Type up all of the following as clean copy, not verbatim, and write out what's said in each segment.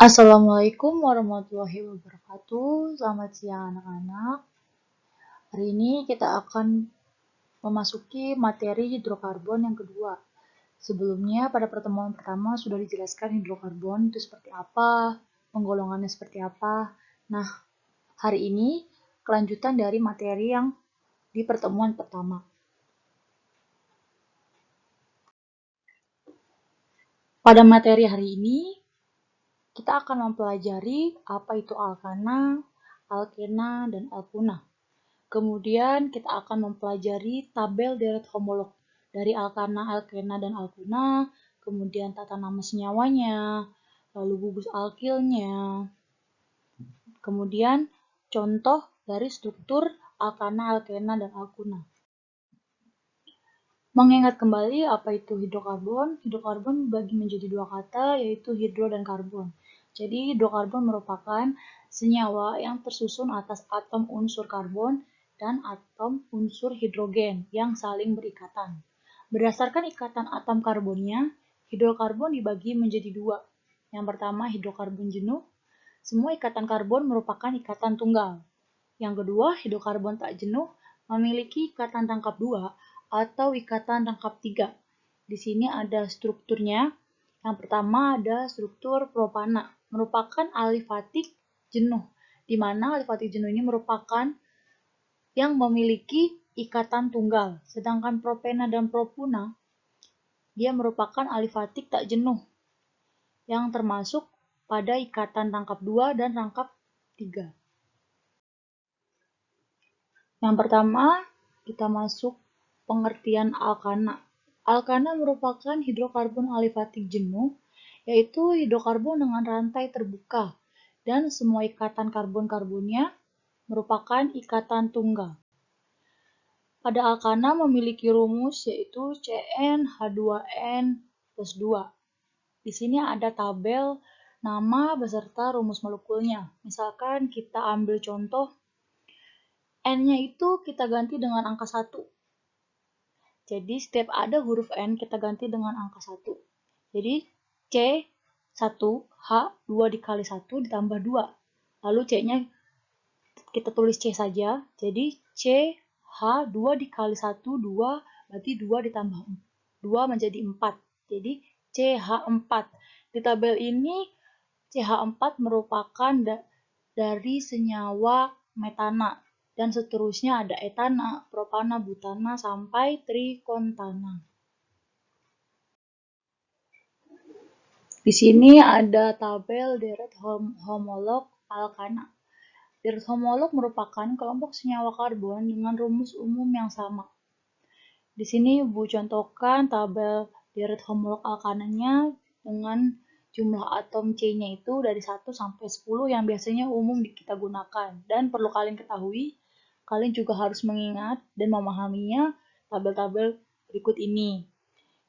Assalamualaikum warahmatullahi wabarakatuh. Selamat siang anak-anak. Hari ini kita akan memasuki materi hidrokarbon yang kedua. Sebelumnya pada pertemuan pertama sudah dijelaskan hidrokarbon itu seperti apa, penggolongannya seperti apa. Nah, hari ini kelanjutan dari materi yang di pertemuan pertama. Pada materi hari ini kita akan mempelajari apa itu alkana, alkena, dan alkuna. Kemudian kita akan mempelajari tabel deret homolog dari alkana, alkena, dan alkuna, kemudian tata nama senyawanya, lalu gugus alkilnya, kemudian contoh dari struktur alkana, alkena, dan alkuna. Mengingat kembali apa itu hidrokarbon, hidrokarbon dibagi menjadi dua kata, yaitu hidro dan karbon. Jadi hidrokarbon merupakan senyawa yang tersusun atas atom unsur karbon dan atom unsur hidrogen yang saling berikatan. Berdasarkan ikatan atom karbonnya, hidrokarbon dibagi menjadi dua. Yang pertama hidrokarbon jenuh, semua ikatan karbon merupakan ikatan tunggal. Yang kedua, hidrokarbon tak jenuh memiliki ikatan rangkap dua atau ikatan rangkap tiga. Di sini ada strukturnya. Yang pertama ada struktur propana, merupakan alifatik jenuh, di mana alifatik jenuh ini merupakan yang memiliki ikatan tunggal. Sedangkan propena dan propuna, dia merupakan alifatik tak jenuh, yang termasuk pada ikatan rangkap 2 dan rangkap 3. Yang pertama, kita masuk pengertian alkana. Alkana merupakan hidrokarbon alifatik jenuh, yaitu hidrokarbon dengan rantai terbuka, dan semua ikatan karbon-karbonnya merupakan ikatan tunggal. Pada alkana memiliki rumus yaitu CnH2n plus 2. Di sini ada tabel nama beserta rumus molekulnya. Misalkan kita ambil contoh N-nya itu kita ganti dengan angka 1. Jadi setiap ada huruf N kita ganti dengan angka 1. Jadi C1, H2 dikali 1 ditambah 2. Lalu C-nya kita tulis C saja. Jadi CH2 dikali 1, 2. Berarti 2 ditambah 2 menjadi 4. Jadi CH4. Di tabel ini CH4 merupakan dari senyawa metana. Dan seterusnya ada etana, propana, butana, sampai trikontana. Di sini ada tabel deret homolog alkana. Deret homolog merupakan kelompok senyawa karbon dengan rumus umum yang sama. Di sini Ibu contohkan tabel deret homolog alkananya dengan jumlah atom C-nya itu dari 1 sampai 10 yang biasanya umum kita gunakan. Dan perlu kalian ketahui, kalian juga harus mengingat dan memahaminya tabel-tabel berikut ini.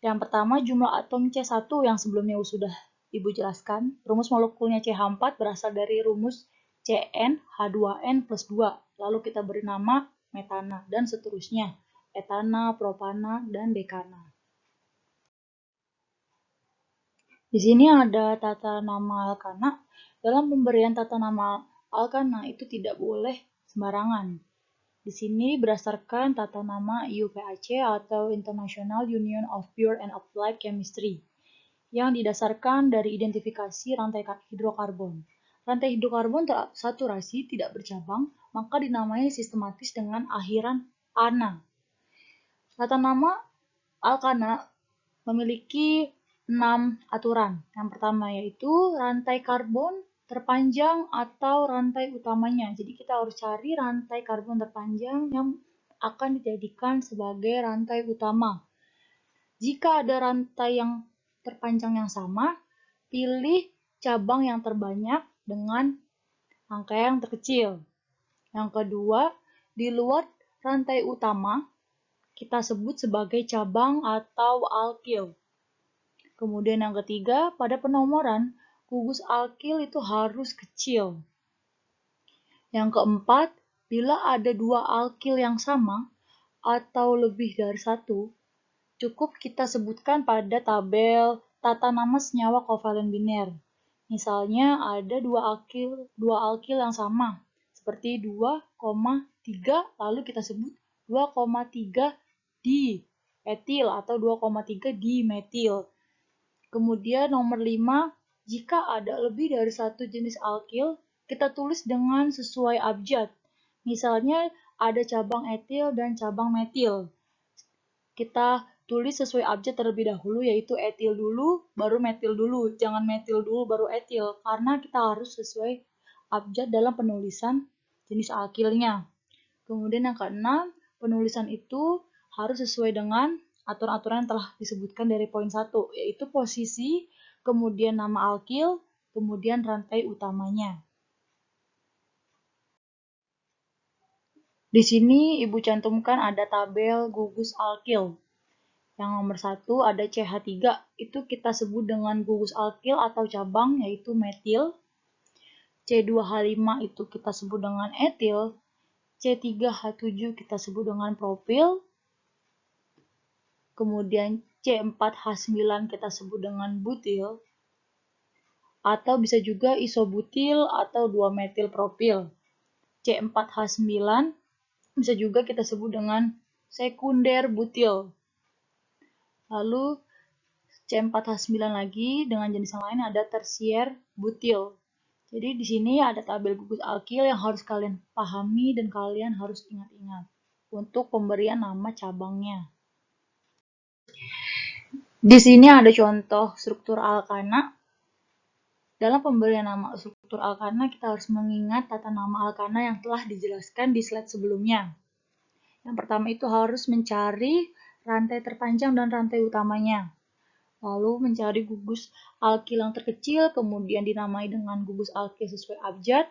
Yang pertama jumlah atom C1 yang sebelumnya sudah Ibu jelaskan. Rumus molekulnya CH4 berasal dari rumus CnH2n plus 2. Lalu kita beri nama metana dan seterusnya. Etana, propana, dan dekana. Di sini ada tata nama alkana. Dalam pemberian tata nama alkana itu tidak boleh sembarangan. Di sini berdasarkan tata nama IUPAC atau International Union of Pure and Applied Chemistry yang didasarkan dari identifikasi rantai hidrokarbon. Rantai hidrokarbon tersaturasi tidak bercabang, maka dinamai sistematis dengan akhiran ana. Tata nama alkana memiliki 6 aturan. Yang pertama yaitu rantai karbon terpanjang atau rantai utamanya. Jadi kita harus cari rantai karbon terpanjang yang akan dijadikan sebagai rantai utama. Jika ada rantai yang terpanjang yang sama, pilih cabang yang terbanyak dengan angka yang terkecil. Yang kedua, di luar rantai utama, kita sebut sebagai cabang atau alkil. Kemudian yang ketiga, pada penomoran, gugus alkil itu harus kecil. Yang keempat, bila ada 2 alkil yang sama atau lebih dari 1, cukup kita sebutkan pada tabel tata nama senyawa kovalen biner. Misalnya ada dua alkil yang sama, seperti 2,3, lalu kita sebut 2,3 di etil atau 2,3 di metil. Kemudian nomor 5, jika ada lebih dari satu jenis alkil, kita tulis dengan sesuai abjad. Misalnya ada cabang etil dan cabang metil. Kita tulis sesuai abjad terlebih dahulu, yaitu etil dulu, baru metil dulu. Jangan metil dulu, baru etil, karena kita harus sesuai abjad dalam penulisan jenis alkilnya. Kemudian yang keenam, penulisan itu harus sesuai dengan aturan-aturan yang telah disebutkan dari poin 1, yaitu posisi, kemudian nama alkil, kemudian rantai utamanya. Di sini Ibu cantumkan ada tabel gugus alkil. Yang nomor 1 ada CH3, itu kita sebut dengan gugus alkil atau cabang, yaitu metil. C2H5 itu kita sebut dengan etil. C3H7 kita sebut dengan propil. Kemudian C4H9 kita sebut dengan butil. Atau bisa juga isobutil atau 2-metil propil. C4H9 bisa juga kita sebut dengan sekunder butil. Lalu C4H9 lagi dengan jenis yang lain ada tersier butil. Jadi di sini ada tabel gugus alkil yang harus kalian pahami dan kalian harus ingat-ingat untuk pemberian nama cabangnya. Di sini ada contoh struktur alkana. Dalam pemberian nama struktur alkana, kita harus mengingat tata nama alkana yang telah dijelaskan di slide sebelumnya. Yang pertama itu harus mencari rantai terpanjang dan rantai utamanya. Lalu mencari gugus alkil yang terkecil, kemudian dinamai dengan gugus alkil sesuai abjad,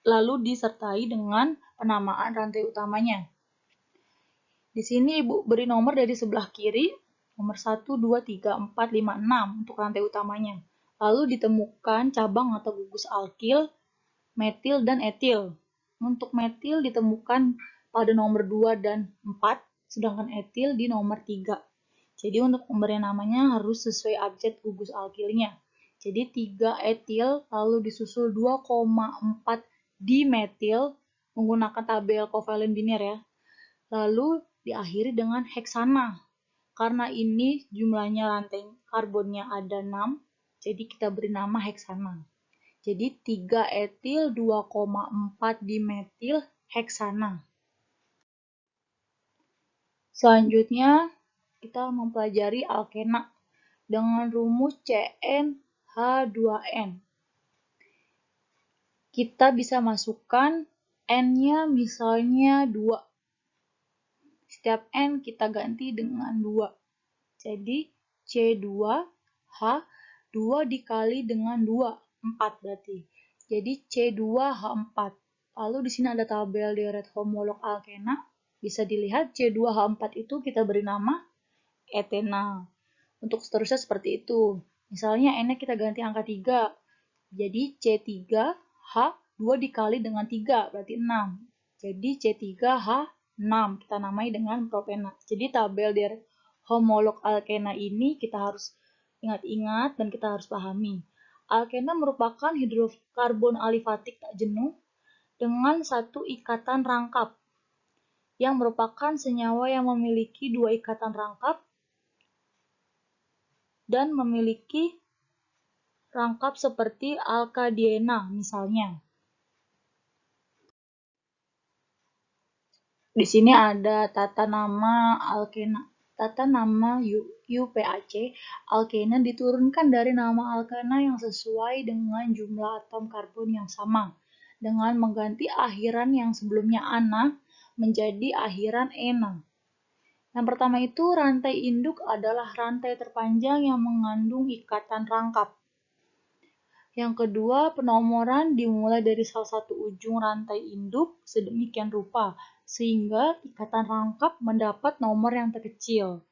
lalu disertai dengan penamaan rantai utamanya. Di sini Ibu beri nomor dari sebelah kiri, nomor 1, 2, 3, 4, 5, 6 untuk rantai utamanya. Lalu ditemukan cabang atau gugus alkil, metil, dan etil. Untuk metil ditemukan pada nomor 2 dan 4, sedangkan etil di nomor 3. Jadi untuk pemberian namanya harus sesuai abjad gugus alkilnya. Jadi 3 etil lalu disusul 2,4 dimetil menggunakan tabel kovalen biner ya. Lalu diakhiri dengan heksana. Karena ini jumlahnya rantai karbonnya ada 6, jadi kita beri nama heksana. Jadi 3 etil 2,4 dimetil heksana. Selanjutnya kita mempelajari alkena dengan rumus CnH2n. Kita bisa masukkan N-nya misalnya 2. Setiap N kita ganti dengan 2. Jadi C2H 2 dikali dengan 2, 4 berarti. Jadi C2H4. Lalu di sini ada tabel deret homolog alkena. Bisa dilihat C2H4 itu kita beri nama etena. Untuk seterusnya seperti itu. Misalnya N-nya kita ganti angka 3. Jadi C3H 2 dikali dengan 3 berarti 6. Jadi C3H6 kita namai dengan propena. Jadi tabel deret homolog alkena ini kita harus ingat-ingat dan kita harus pahami. Alkena merupakan hidrokarbon alifatik tak jenuh dengan satu ikatan rangkap yang merupakan senyawa yang memiliki 2 ikatan rangkap dan memiliki rangkap seperti alkadiena misalnya. Di sini ada tata nama alkena. Tata nama UPAC, alkena diturunkan dari nama alkena yang sesuai dengan jumlah atom karbon yang sama, dengan mengganti akhiran yang sebelumnya ana menjadi akhiran ena. Yang pertama itu rantai induk adalah rantai terpanjang yang mengandung ikatan rangkap. Yang kedua, penomoran dimulai dari salah satu ujung rantai induk sedemikian rupa, sehingga ikatan rangkap mendapat nomor yang terkecil.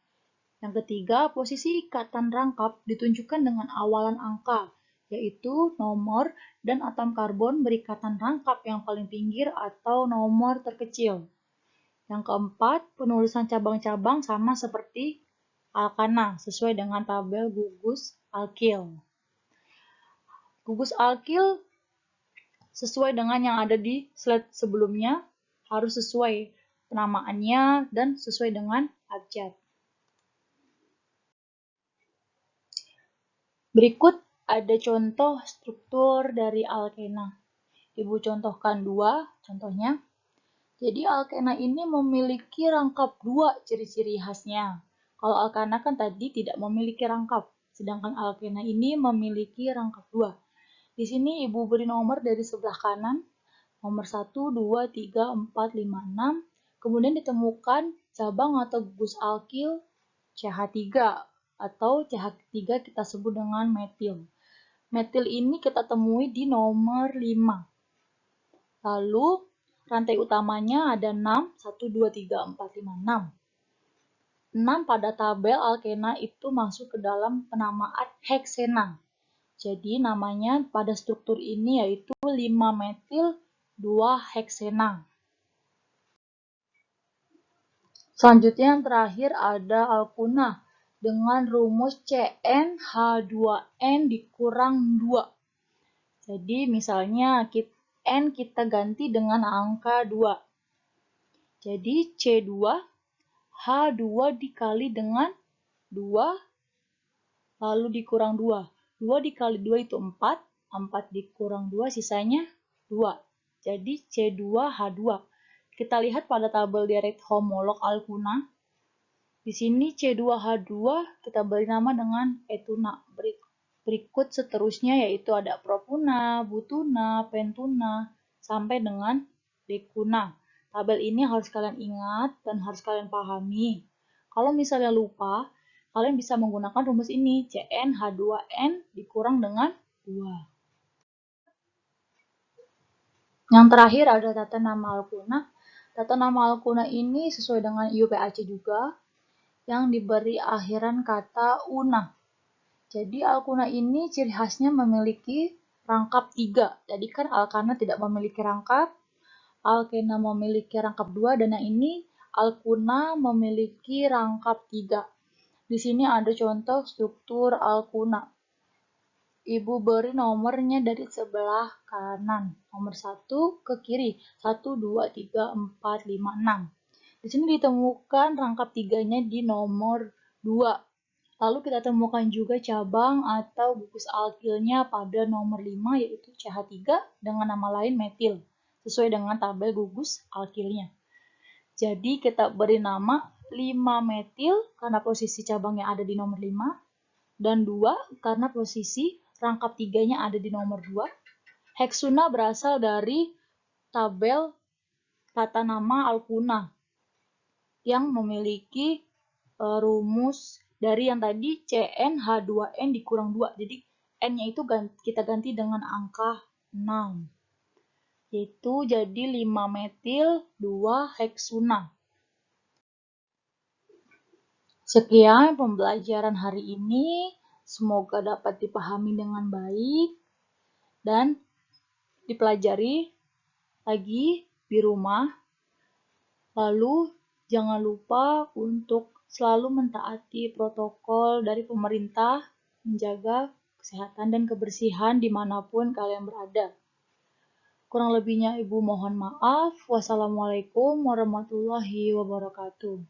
Yang ketiga, posisi ikatan rangkap ditunjukkan dengan awalan angka, yaitu nomor dan atom karbon berikatan rangkap yang paling pinggir atau nomor terkecil. Yang keempat, penulisan cabang-cabang sama seperti alkana, sesuai dengan tabel gugus alkil. Gugus alkil sesuai dengan yang ada di slide sebelumnya, harus sesuai penamaannya dan sesuai dengan abjad. Berikut ada contoh struktur dari alkena. Ibu contohkan dua contohnya. Jadi alkena ini memiliki rangkap dua ciri-ciri khasnya. Kalau alkana kan tadi tidak memiliki rangkap, sedangkan alkena ini memiliki rangkap dua. Di sini ibu beri nomor dari sebelah kanan, nomor 1, 2, 3, 4, 5, 6. Kemudian ditemukan cabang atau gugus alkil CH3 atau CH3 kita sebut dengan metil. Metil ini kita temui di nomor 5. Lalu rantai utamanya ada 6, 1, 2, 3, 4, 5, 6. 6 pada tabel alkena itu masuk ke dalam penamaan heksena. Jadi namanya pada struktur ini yaitu 5 metil 2 heksena. Selanjutnya yang terakhir ada alkuna dengan rumus CnH2n dikurang 2. Jadi misalnya N kita ganti dengan angka 2. Jadi C2H2 dikali dengan 2 lalu dikurang 2. 2 dikali 2 itu 4. 4 dikurang 2 sisanya 2. Jadi C2H2. Kita lihat pada tabel direct homolog alkuna. Di sini C2H2 kita beri nama dengan etuna. Berikut seterusnya yaitu ada propuna, butuna, pentuna, sampai dengan dekuna. Tabel ini harus kalian ingat dan harus kalian pahami. Kalau misalnya lupa, kalian bisa menggunakan rumus ini, CnH2n dikurang dengan 2. Yang terakhir ada tata nama alkuna. Tata nama alkuna ini sesuai dengan IUPAC juga, yang diberi akhiran kata una. Jadi alkuna ini ciri khasnya memiliki rangkap 3. Jadi kan alkana tidak memiliki rangkap, alkena memiliki rangkap 2, dan yang ini alkuna memiliki rangkap 3. Di sini ada contoh struktur alkuna. Ibu beri nomornya dari sebelah kanan. Nomor 1 ke kiri. 1, 2, 3, 4, 5, 6. Di sini ditemukan rangkap 3-nya di nomor 2. Lalu kita temukan juga cabang atau gugus alkilnya pada nomor 5 yaitu CH3 dengan nama lain metil. Sesuai dengan tabel gugus alkilnya. Jadi kita beri nama 5 metil karena posisi cabangnya ada di nomor 5. Dan 2 karena posisi rangkap 3-nya ada di nomor 2. Heksuna berasal dari tabel tata nama alkuna yang memiliki rumus dari yang tadi CnH2n dikurang 2. Jadi N-nya itu kita ganti dengan angka 6. Yaitu jadi 5 metil 2 heksuna. Sekian pembelajaran hari ini. Semoga dapat dipahami dengan baik dan dipelajari lagi di rumah. Lalu jangan lupa untuk selalu mentaati protokol dari pemerintah, menjaga kesehatan dan kebersihan dimanapun kalian berada. Kurang lebihnya Ibu mohon maaf. Wassalamualaikum warahmatullahi wabarakatuh.